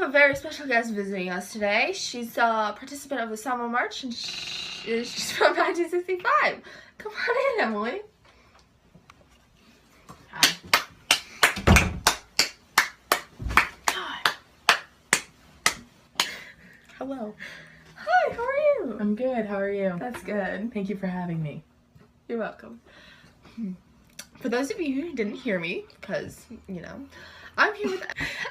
a very special guest visiting us today. She's a participant of the Selma March, and she's from 1965. Come on in, Emily. Hi. Hello. Hi, how are you? I'm good. How are you? That's good. Thank you for having me. You're welcome. For those of you who didn't hear me, because, you know, I'm here with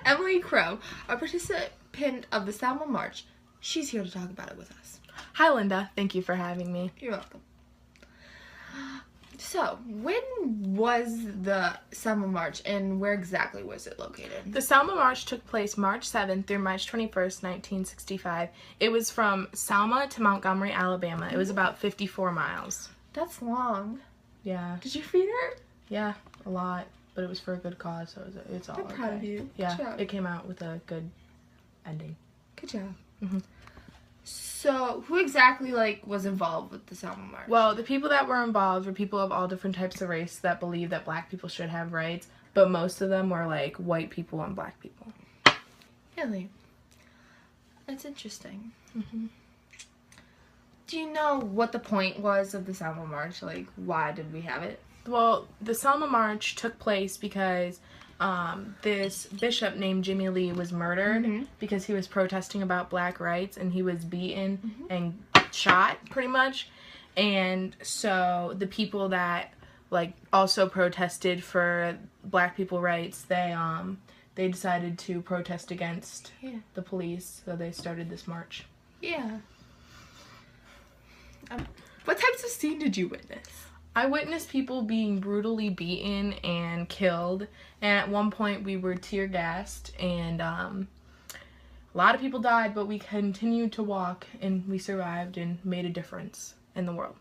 Emily Crow, a participant of the Selma March. She's here to talk about it with us. Hi, Linda. Thank you for having me. You're welcome. So, when was the Selma March and where exactly was it located? The Selma March took place March 7th through March 21st, 1965. It was from Selma to Montgomery, Alabama. It was about 54 miles. That's long. Yeah. Did your feet hurt? Yeah, a lot. But it was for a good cause, so it's all I'm okay. proud of you. Yeah, Good job. it came out with a good ending. Good job. Mhm. So, who exactly, was involved with the Selma March? Well, the people that were involved were people of all different types of race that believe that black people should have rights, but most of them were, white people and black people. Really? That's interesting. Mhm. Do you know what the point was of the Selma March? Why did we have it? Well, the Selma March took place because this bishop named Jimmy Lee was murdered because he was protesting about black rights, and he was beaten and shot, pretty much. And so the people that also protested for black people rights, they decided to protest against the police, so they started this march. Yeah. What types of scene did you witness? I witnessed people being brutally beaten and killed, and at one point we were tear gassed, and a lot of people died, but we continued to walk, and we survived and made a difference in the world.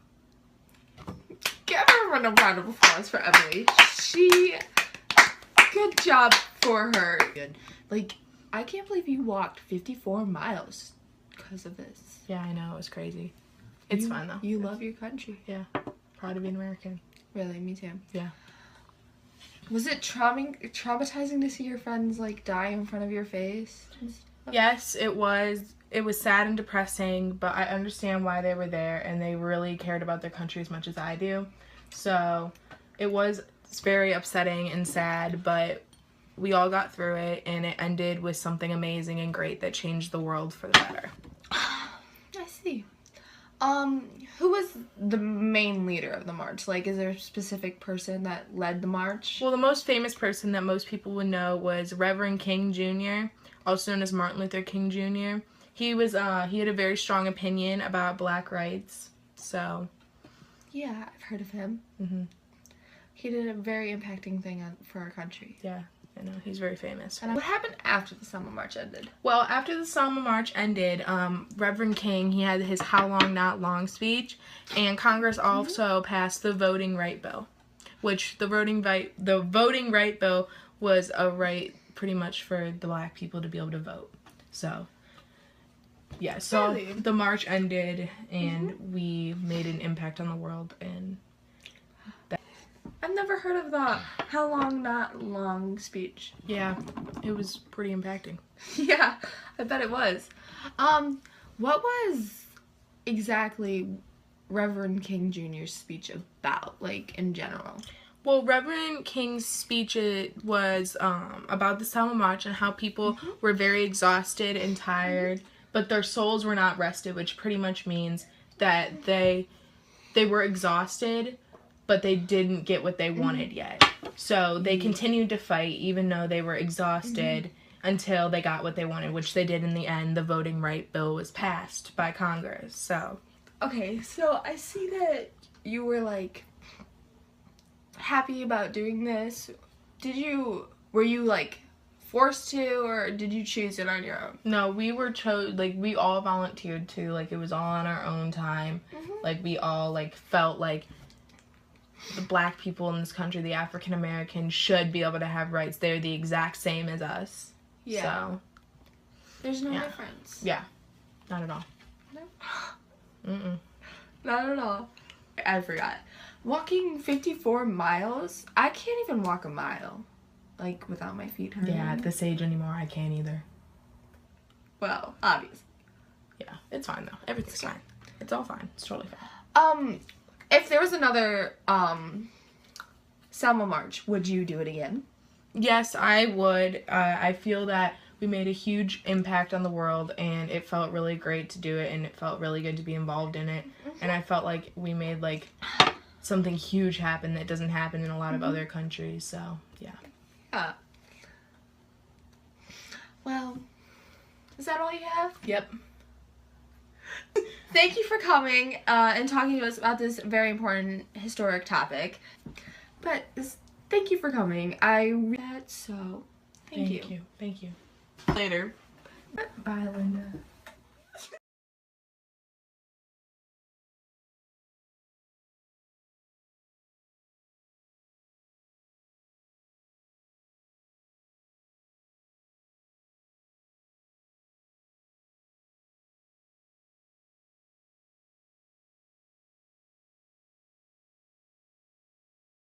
Give her a round of applause for Emily. Good job for her. Good. I can't believe you walked 54 miles because of this. Yeah, I know, it was crazy. It's fun though. You love your country. Yeah. Proud to be an American. Really, me too. Yeah. Was it traumatizing to see your friends die in front of your face? Yes, it was. It was sad and depressing, but I understand why they were there, and they really cared about their country as much as I do. So it's very upsetting and sad, but we all got through it, and it ended with something amazing and great that changed the world for the better. I see. Who was the main leader of the march? Is there a specific person that led the march? Well, the most famous person that most people would know was Reverend King Jr., also known as Martin Luther King Jr. He had a very strong opinion about black rights, so. Yeah, I've heard of him. Mhm. He did a very impacting thing for our country. Yeah, I know. He's very famous. And what happened after the Selma March ended? Well, after the Selma March ended, Reverend King, he had his How Long Not Long speech, and Congress also passed the Voting Right Bill, which the voting right bill was a right pretty much for the black people to be able to vote. So, yeah, so Really? the march ended, and we made an impact on the world, and I've never heard of the How Long Not Long speech. yeah, it was pretty impacting. Yeah, I bet it was. What was exactly Reverend King Jr.'s speech about, in general? Well, Reverend King's speech was about the Selma March and how people were very exhausted and tired, but their souls were not rested, which pretty much means that they were exhausted, but they didn't get what they wanted yet. So they continued to fight even though they were exhausted until they got what they wanted, which they did in the end. The Voting Right Bill was passed by Congress, so. Okay, so I see that you were, happy about doing this. Were you, forced to, or did you choose it on your own? No, we were we all volunteered to, it was all on our own time. We all, felt the black people in this country, the African Americans, should be able to have rights. They're the exact same as us. Yeah. So. There's no difference. Yeah. Not at all. No. Mm-mm. Not at all. I forgot. Walking 54 miles? I can't even walk a mile. Without my feet hurting. Yeah, at this age anymore, I can't either. Well, obvious. Yeah, it's fine though. Everything's fine. It's all fine. It's totally fine. If there was another Selma March, would you do it again? Yes, I would. I feel that we made a huge impact on the world, and it felt really great to do it, and it felt really good to be involved in it. And I felt like we made like something huge happen that doesn't happen in a lot of other countries. So yeah. Well, is that all you have? Yep. Thank you for coming and talking to us about this very important historic topic. But thank you for coming. I read that, so thank you. Thank you. Later. Bye, Linda.